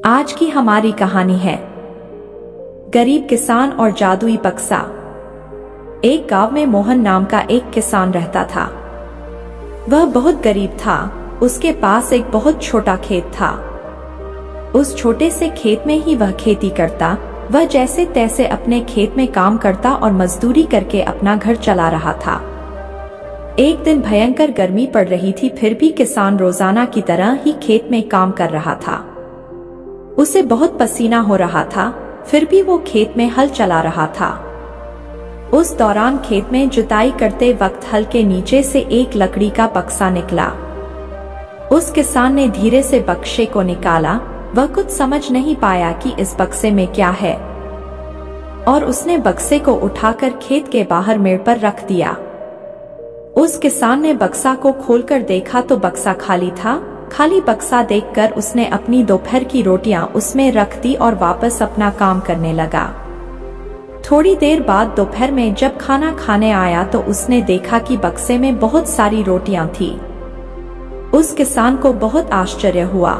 आज की हमारी कहानी है गरीब किसान और जादुई बक्सा। एक गांव में मोहन नाम का एक किसान रहता था। वह बहुत गरीब था। उसके पास एक बहुत छोटा खेत था। उस छोटे से खेत में ही वह खेती करता। वह जैसे तैसे अपने खेत में काम करता और मजदूरी करके अपना घर चला रहा था। एक दिन भयंकर गर्मी पड़ रही थी, फिर भी किसान रोजाना की तरह ही खेत में काम कर रहा था। उसे बहुत पसीना हो रहा था, फिर भी वो खेत में हल चला रहा था। उस दौरान खेत में जुताई करते वक्त हल के नीचे से एक लकड़ी का बक्सा निकला। उस किसान ने धीरे से बक्से को निकाला। वह कुछ समझ नहीं पाया कि इस बक्से में क्या है, और उसने बक्से को उठाकर खेत के बाहर मेड़ पर रख दिया। उस किसान ने बक्सा को खोलकर देखा तो बक्सा खाली था। खाली बक्सा देखकर उसने अपनी दोपहर की रोटियां उसमें रख दी और वापस अपना काम करने लगा। थोड़ी देर बाद दोपहर में जब खाना खाने आया तो उसने देखा कि बक्से में बहुत सारी रोटियां थी। उस किसान को बहुत आश्चर्य हुआ।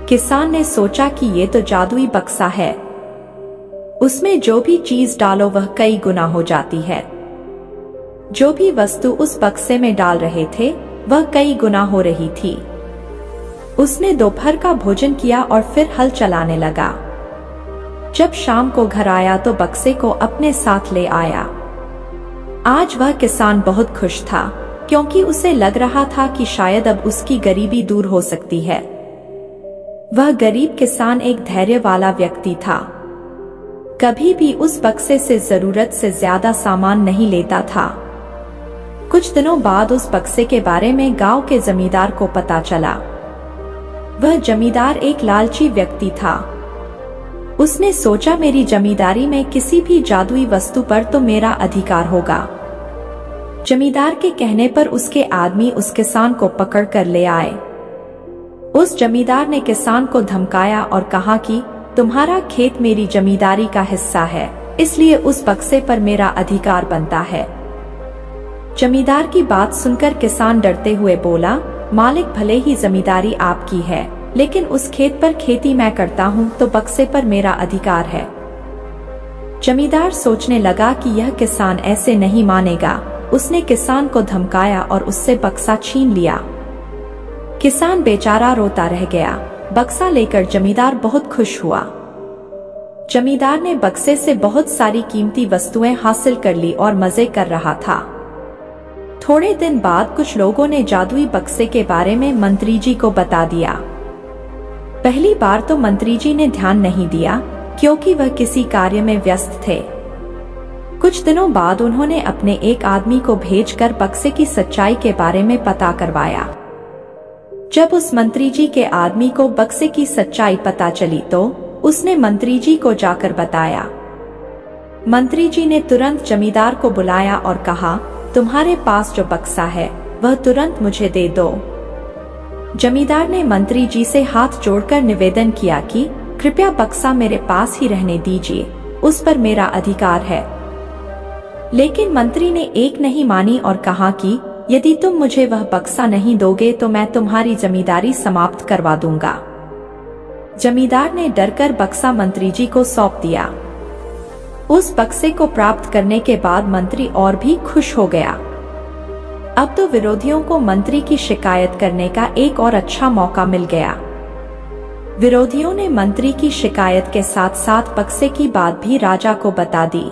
किसान ने सोचा कि ये तो जादुई बक्सा है। उसमें जो भी चीज डालो वह कई गुना हो जाती है। जो भी वस्तु उस बक्से में डाल रहे थे वह कई गुना हो रही थी। उसने दोपहर का भोजन किया और फिर हल चलाने लगा। जब शाम को घर आया तो बक्से को अपने साथ ले आया। आज वह किसान बहुत खुश था, क्योंकि उसे लग रहा था कि शायद अब उसकी गरीबी दूर हो सकती है। वह गरीब किसान एक धैर्य वाला व्यक्ति था। कभी भी उस बक्से से जरूरत से ज्यादा सामान नहीं लेता था। कुछ दिनों बाद उस बक्से के बारे में गांव के जमींदार को पता चला। वह जमींदार एक लालची व्यक्ति था। उसने सोचा मेरी जमींदारी में किसी भी जादुई वस्तु पर तो मेरा अधिकार होगा। जमींदार के कहने पर उसके आदमी उस किसान को पकड़ कर ले आए। उस जमींदार ने किसान को धमकाया और कहा कि तुम्हारा खेत मेरी जमींदारी का हिस्सा है, इसलिए उस बक्से पर मेरा अधिकार बनता है। जमींदार की बात सुनकर किसान डरते हुए बोला, मालिक भले ही जमींदारी आपकी है, लेकिन उस खेत पर खेती मैं करता हूँ तो बक्से पर मेरा अधिकार है। जमींदार सोचने लगा कि यह किसान ऐसे नहीं मानेगा। उसने किसान को धमकाया और उससे बक्सा छीन लिया। किसान बेचारा रोता रह गया। बक्सा लेकर जमींदार बहुत खुश हुआ। जमींदार ने बक्से से बहुत सारी कीमती वस्तुएं हासिल कर ली और मजे कर रहा था। थोड़े दिन बाद कुछ लोगों ने जादुई बक्से के बारे में मंत्री जी को बता दिया। पहली बार तो मंत्री जी ने ध्यान नहीं दिया, क्योंकि वह किसी कार्य में व्यस्त थे। कुछ दिनों बाद उन्होंने अपने एक आदमी को भेजकर बक्से की सच्चाई के बारे में पता करवाया। जब उस मंत्री जी के आदमी को बक्से की सच्चाई पता चली तो उसने मंत्री जी को जाकर बताया। मंत्री जी ने तुरंत जमींदार को बुलाया और कहा, तुम्हारे पास जो बक्सा है वह तुरंत मुझे दे दो। जमींदार ने मंत्री जी से हाथ जोड़कर निवेदन किया कि कृपया बक्सा मेरे पास ही रहने दीजिए, उस पर मेरा अधिकार है। लेकिन मंत्री ने एक नहीं मानी और कहा कि यदि तुम मुझे वह बक्सा नहीं दोगे तो मैं तुम्हारी जमींदारी समाप्त करवा दूंगा। जमींदार ने डरकर बक्सा मंत्री जी को सौंप दिया। उस बक्से को प्राप्त करने के बाद मंत्री और भी खुश हो गया। अब तो विरोधियों को मंत्री की शिकायत करने का एक और अच्छा मौका मिल गया। विरोधियों ने मंत्री की शिकायत के साथ साथ बक्से की बात भी राजा को बता दी।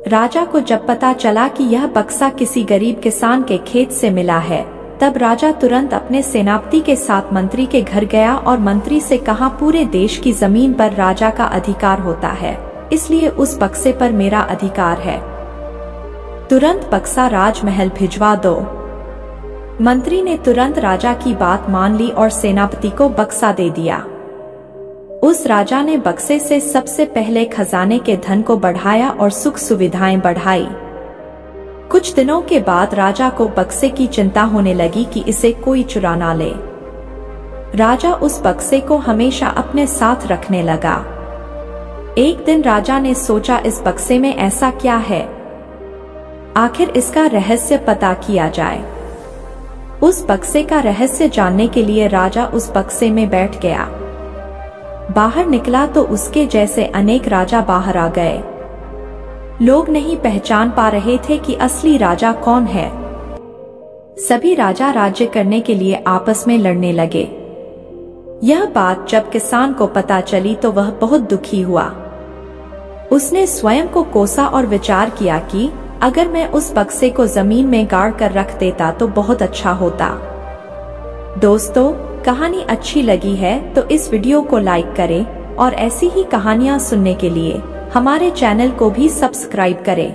राजा को जब पता चला कि यह बक्सा किसी गरीब किसान के खेत से मिला है, तब राजा तुरंत अपने सेनापति के साथ मंत्री के घर गया और मंत्री से कहा, पूरे देश की जमीन पर राजा का अधिकार होता है, इसलिए उस बक्से पर मेरा अधिकार है। तुरंत बक्सा राजमहल भिजवा दो। मंत्री ने तुरंत राजा की बात मान ली और सेनापति को बक्सा दे दिया। उस राजा ने बक्से से सबसे पहले खजाने के धन को बढ़ाया और सुख सुविधाएं बढ़ाई। कुछ दिनों के बाद राजा को बक्से की चिंता होने लगी कि इसे कोई चुरा ना ले। राजा उस बक्से को हमेशा अपने साथ रखने लगा। एक दिन राजा ने सोचा, इस बक्से में ऐसा क्या है, आखिर इसका रहस्य पता किया जाए। उस बक्से का रहस्य जानने के लिए राजा उस बक्से में बैठ गया। बाहर निकला तो उसके जैसे अनेक राजा बाहर आ गए। लोग नहीं पहचान पा रहे थे कि असली राजा कौन है। सभी राजा राज्य करने के लिए आपस में लड़ने लगे। यह बात जब किसान को पता चली तो वह बहुत दुखी हुआ। उसने स्वयं को कोसा और विचार किया कि अगर मैं उस बक्से को जमीन में गाड़ कर रख देता तो बहुत अच्छा होता। दोस्तों, कहानी अच्छी लगी है तो इस वीडियो को लाइक करें और ऐसी ही कहानियां सुनने के लिए हमारे चैनल को भी सब्सक्राइब करें।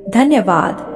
धन्यवाद।